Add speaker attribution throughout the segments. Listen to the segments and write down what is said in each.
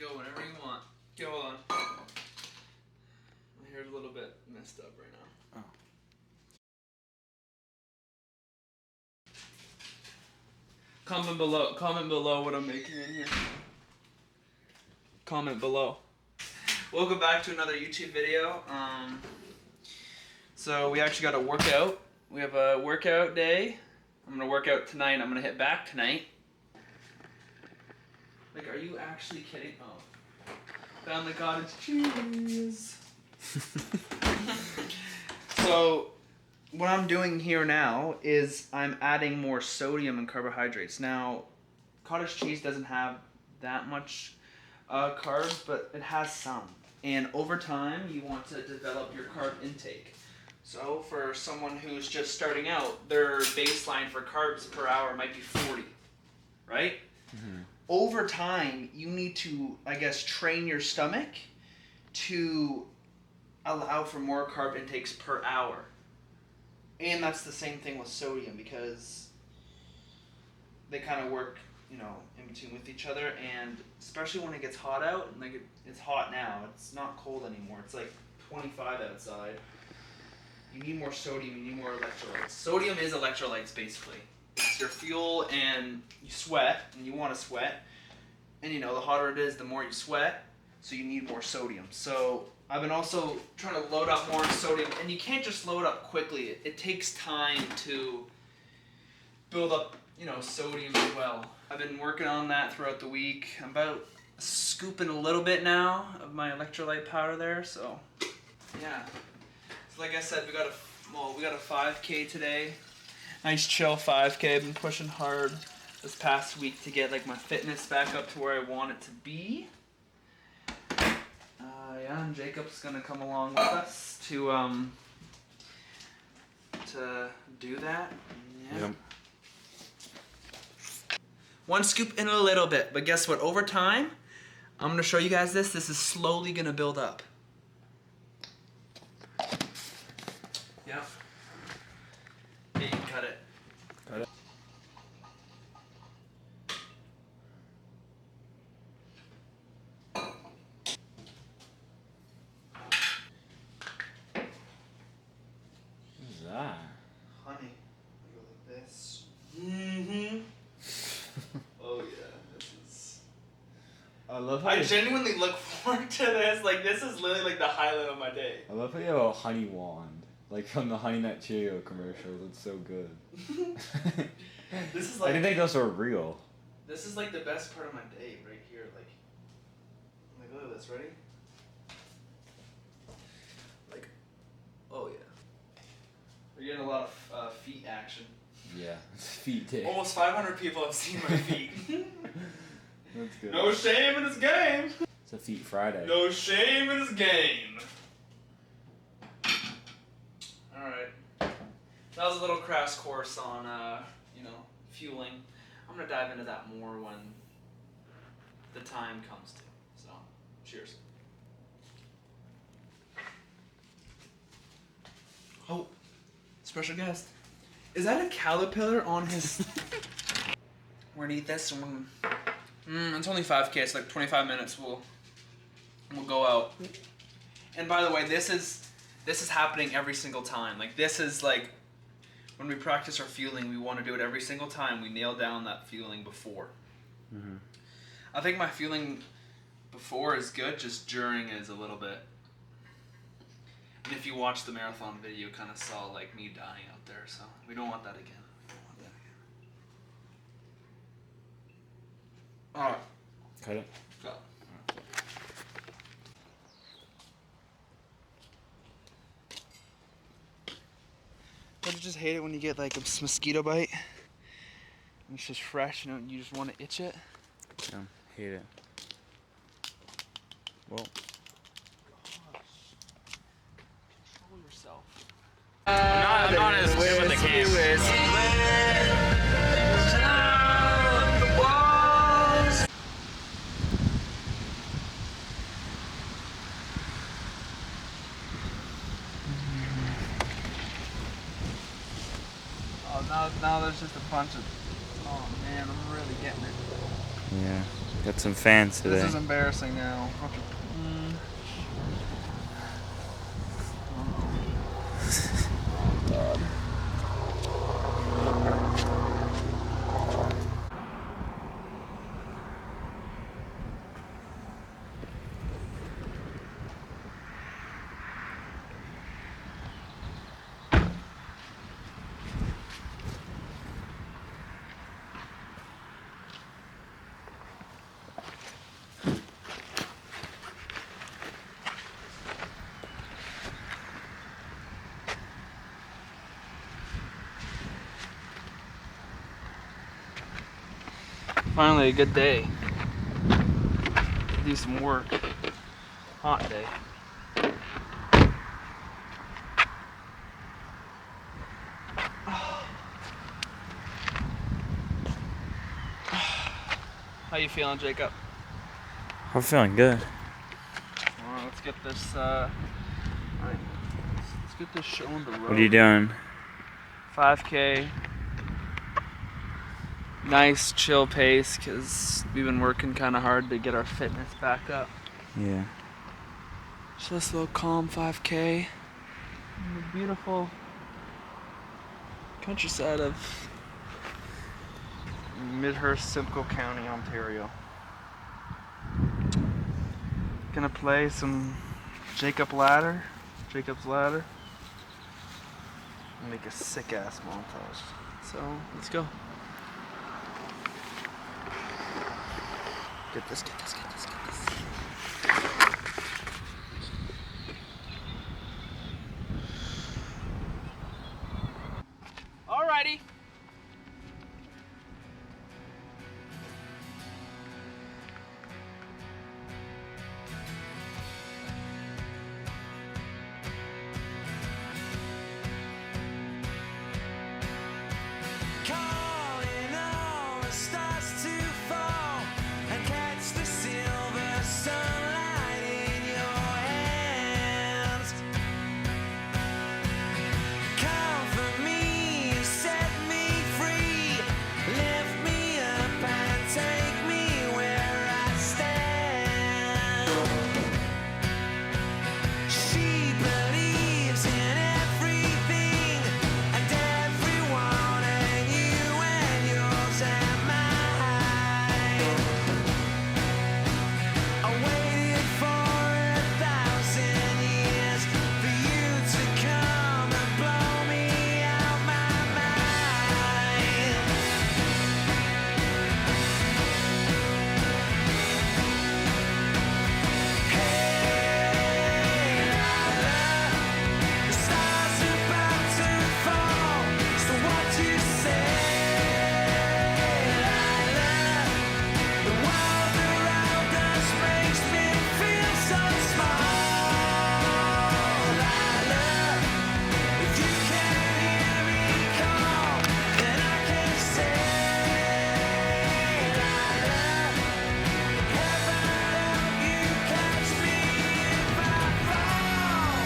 Speaker 1: go whenever you want. Okay, hold on. My hair's a little bit messed up right now.
Speaker 2: Oh.
Speaker 1: Comment below what I'm making in here. Comment below. Welcome back to another YouTube video. So we actually got a workout. We have a workout day. I'm gonna work out tonight. I'm gonna hit back tonight. Like, are you actually kidding? Oh. Found the cottage cheese. So, what I'm doing here now is I'm adding more sodium and carbohydrates. Now, cottage cheese doesn't have that much carbs, but it has some. And over time, you want to develop your carb intake. So, for someone who's just starting out, their baseline for carbs per hour might be 40, right? Mm-hmm. Over time, you need to, I guess, train your stomach to allow for more carb intakes per hour. And that's the same thing with sodium, because they kind of work, you know, in between with each other. And especially when it gets hot out, and like it's hot now, it's not cold anymore. It's like 25 outside. You need more sodium, you need more electrolytes. Sodium is electrolytes, basically. It's your fuel, and you sweat, and you want to sweat. And you know, the hotter it is, the more you sweat, so you need more sodium. So I've been also trying to load up more sodium, and you can't just load up quickly. It takes time to build up, you know, sodium as well. I've been working on that throughout the week. I'm about scooping a little bit now of my electrolyte powder there, so yeah. So like I said, we got a 5K today. Nice chill 5K. I've been pushing hard this past week to get like my fitness back up to where I want it to be. Yeah, and Jacob's gonna come along with us to do that. Yeah. Yep. One scoop in a little bit, but guess what? Over time, I'm gonna show you guys this. This is slowly gonna build up. Yep. Yeah, you can cut it.
Speaker 2: Cut it. What's that?
Speaker 1: Honey. Go like this. Mm-hmm. Oh yeah, this is...
Speaker 2: I love how
Speaker 1: I genuinely look forward to this. Like, this is literally like the highlight of my day.
Speaker 2: I love how you have a honey wand. Like from the Honey Nut Cheerio commercials. It's so good.
Speaker 1: This is like...
Speaker 2: I didn't think those were real.
Speaker 1: This is like the best part of my day right here. Like look at this. Ready? Like, oh yeah. We're getting a lot of feet action.
Speaker 2: Yeah, it's feet day.
Speaker 1: Almost 500 people have seen my feet.
Speaker 2: That's good.
Speaker 1: No shame in this game.
Speaker 2: It's a Feet Friday.
Speaker 1: No shame in this game. Alright. That was a little crash course on, you know, fueling. I'm going to dive into that more when the time comes to. So, cheers. Oh, special guest. Is that a caterpillar on his... We're gonna eat this and it's only 5K, it's like 25 minutes we'll go out. And by the way, this is happening every single time. Like, this is like, when we practice our fueling, we want to do it every single time. We nail down that fueling before. Mm-hmm. I think my fueling before is good, just during is a little bit. And if you watch the marathon video, you kind of saw like me dying out there, so we don't want that again. Alright.
Speaker 2: Cut it.
Speaker 1: Go. Don't you just hate it when you get like a mosquito bite? And it's just fresh, you know, and you just want to itch it?
Speaker 2: Yeah, hate it. Well.
Speaker 1: Control yourself.
Speaker 3: I'm not as good with the game.
Speaker 1: Oh, now there's just a bunch of... Oh man, I'm really getting it.
Speaker 2: Yeah.
Speaker 3: Got some fans today.
Speaker 1: This is embarrassing now. God. Finally, a good day. Do some work. Hot day. How you feeling, Jacob?
Speaker 3: I'm feeling good.
Speaker 1: Well, let's get this. Let's get this show on the road.
Speaker 3: What are you doing?
Speaker 1: 5K. Nice, chill pace, because we've been working kind of hard to get our fitness back up.
Speaker 3: Yeah.
Speaker 1: Just this little calm 5K in the beautiful countryside of Midhurst, Simcoe County, Ontario. Gonna play some Jacob's Ladder. And make a sick ass montage. So let's go. Get this. Alrighty.
Speaker 4: Calling all the stars to fall and catch the silver sunlight in your hands. Comfort me and set me free. Lift me up and take me where I stand. She believes in everything and everyone, and you and yours and mine. I waited for 1,000 years for you to come and blow me out my mind. Hey, Lyla, the stars are about to fall. So what you say, Lyla? The world around us makes me feel so small, Lyla. If you can hear me call, then I can say, Lyla, heaven help you catch me if I fall.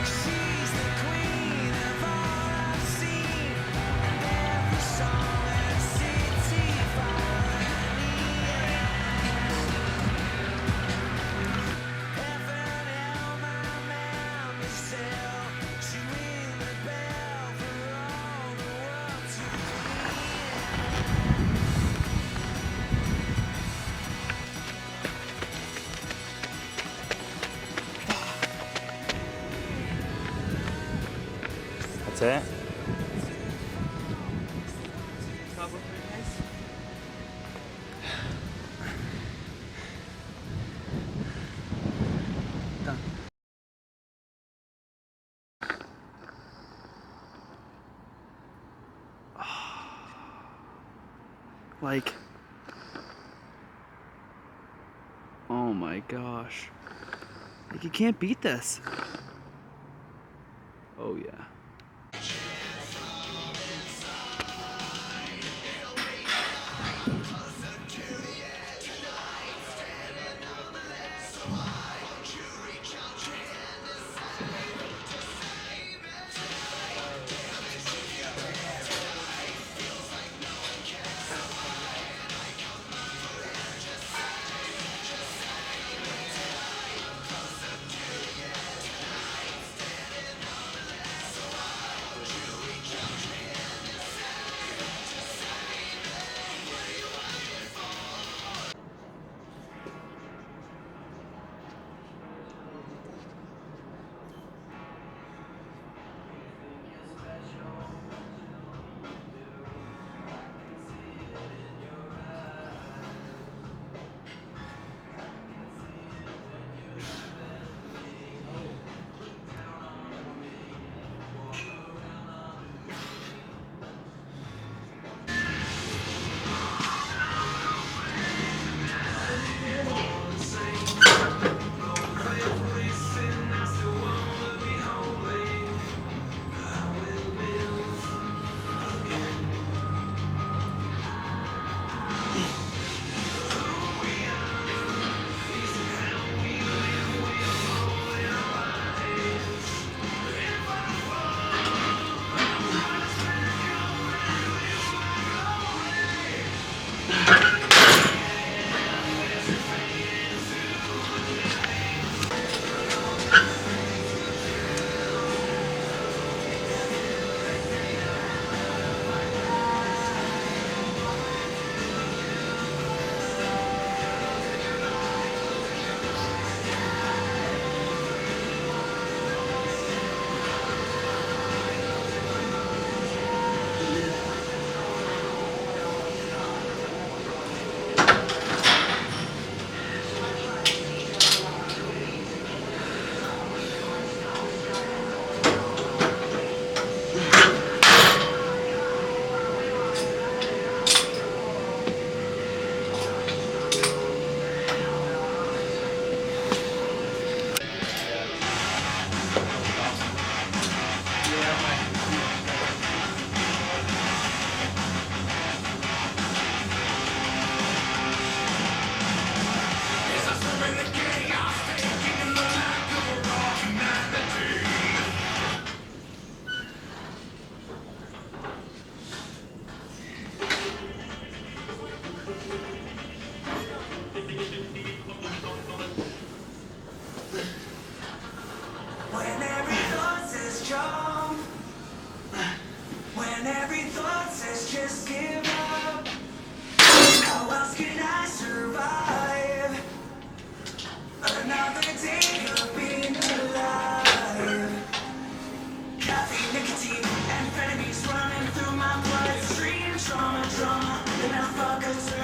Speaker 4: She's the queen of all I've seen, and every song and city far and heaven help my man to sail, to ring the bell for all the world to
Speaker 3: That's it?
Speaker 1: Top of 3 days. Done. Like, oh my gosh. Like, you can't beat this. Oh yeah.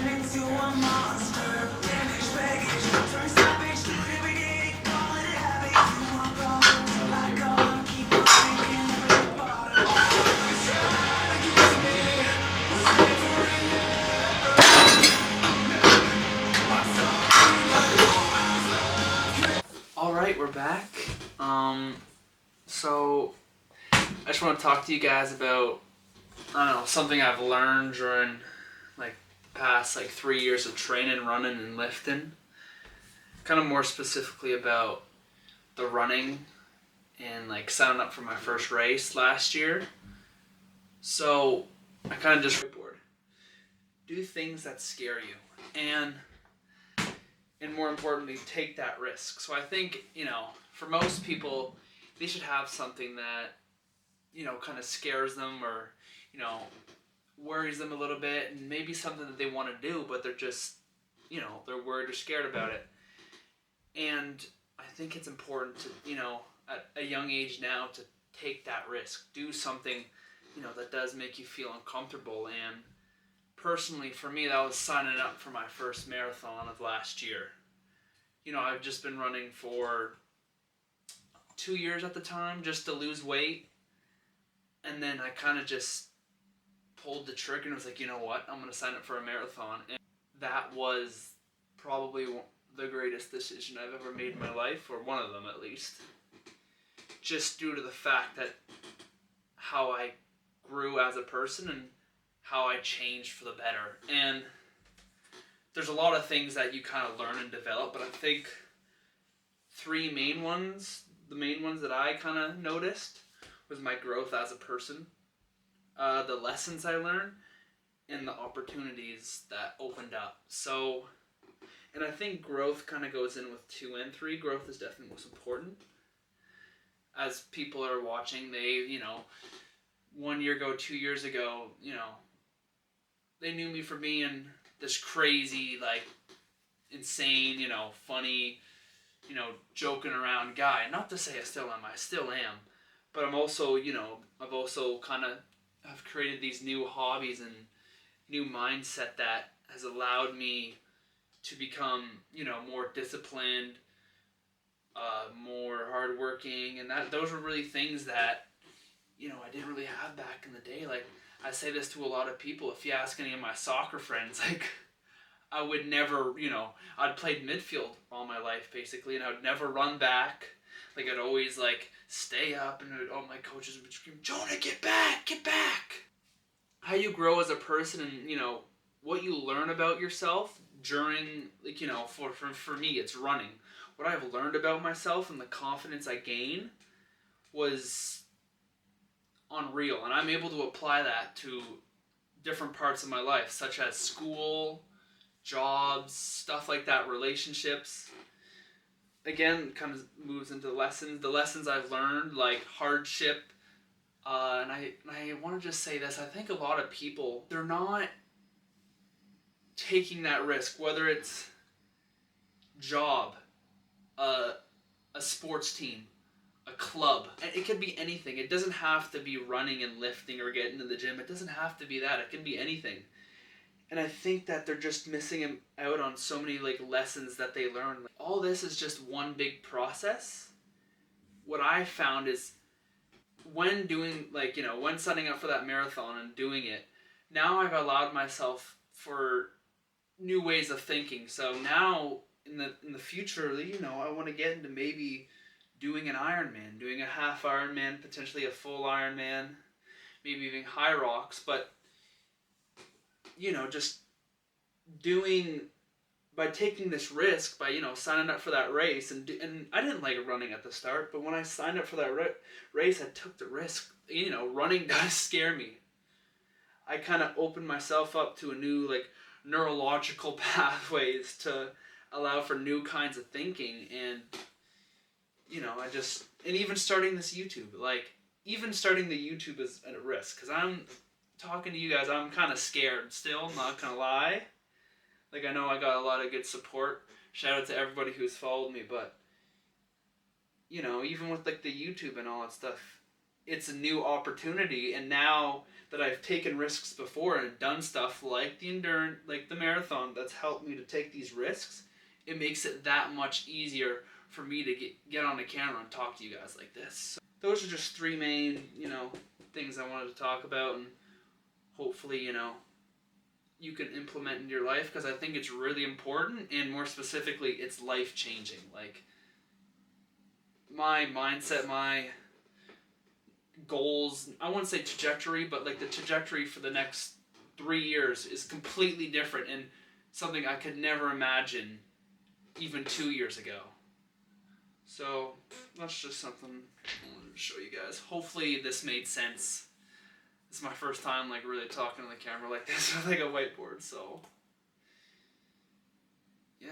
Speaker 4: turn into a monster. Damage baggage, turn savage. Do it every day, call it a habit. You want problems, like on, keep on drinking with the bottle.
Speaker 1: All right, we're back. So I just want to talk to you guys about, I don't know, something I've learned during like the past like 3 years of training, running, and lifting. Kind of more specifically about the running and like signing up for my first race last year. So I kind of just board. Do things that scare you, and more importantly, take that risk. So I think, you know, for most people, they should have something that, you know, kind of scares them or, you know, worries them a little bit, and maybe something that they want to do, but they're just, you know, they're worried or scared about it. And I think it's important to, you know, at a young age now, to take that risk. Do something, you know, that does make you feel uncomfortable. And personally, for me, that was signing up for my first marathon of last year. You know, I've just been running for 2 years at the time just to lose weight. And then I kind of just pulled the trigger and was like, you know what, I'm going to sign up for a marathon. And that was probably the greatest decision I've ever made in my life, or one of them at least. Just due to the fact that how I grew as a person and how I changed for the better. And there's a lot of things that you kind of learn and develop, but I think three main ones, the main ones that I kind of noticed, was my growth as a person, the lessons I learned, and the opportunities that opened up. So, and I think growth kind of goes in with 2 and 3. Growth is definitely most important. As people are watching, they, you know, 1 year ago, 2 years ago, you know, they knew me for being this crazy, like, insane, you know, funny, you know, joking around guy. Not to say I still am. But I'm also, you know, I've also kind of have created these new hobbies and new mindset that has allowed me to become, you know, more disciplined, more hardworking, and those were really things that, you know, I didn't really have back in the day. Like, I say this to a lot of people. If you ask any of my soccer friends, like, I would never, you know, I'd played midfield all my life basically, and I would never run back. Like, I'd always, like, stay up, and all my coaches would scream, Jonah, get back, get back. How you grow as a person, and, you know, what you learn about yourself during, like, you know, for me, it's running. What I've learned about myself and the confidence I gain was unreal. And I'm able to apply that to different parts of my life, such as school, jobs, stuff like that, relationships. Again, kind of moves into the lessons I've learned, like hardship. And I want to just say this. I think a lot of people, they're not taking that risk, whether it's job, a sports team, a club. It could be anything. It doesn't have to be running and lifting or getting to the gym. It doesn't have to be that. It can be anything. And I think that they're just missing out on so many, like, lessons that they learn. All this is just one big process. What I found is when doing, like, you know, when signing up for that marathon and doing it, now I've allowed myself for new ways of thinking. So now in the future, you know, I want to get into maybe doing an Ironman, doing a half Ironman, potentially a full Ironman, maybe even high rocks, but, you know, just by taking this risk, by, you know, signing up for that race, and I didn't like running at the start, but when I signed up for that race, I took the risk. You know, running does scare me. I kind of opened myself up to a new, like, neurological pathways to allow for new kinds of thinking, and, you know, and even starting this YouTube, like, even starting the YouTube is at a risk, because I'm talking to you guys, I'm kind of scared still, not gonna lie. Like, I know I got a lot of good support. Shout out to everybody who's followed me, but, you know, even with, like, the YouTube and all that stuff, it's a new opportunity, and now that I've taken risks before and done stuff like the endurance, like the marathon, that's helped me to take these risks, it makes it that much easier for me to get on the camera and talk to you guys like this. So those are just three main, things I wanted to talk about, and hopefully, you can implement in your life, because I think it's really important, and more specifically, it's life-changing. Like, my mindset, my goals, I wouldn't say trajectory, but like the trajectory for the next 3 years is completely different, and something I could never imagine even 2 years ago. So that's just something I wanted to show you guys. Hopefully this made sense. This is my first time like really talking to the camera like this with like a whiteboard, so yeah.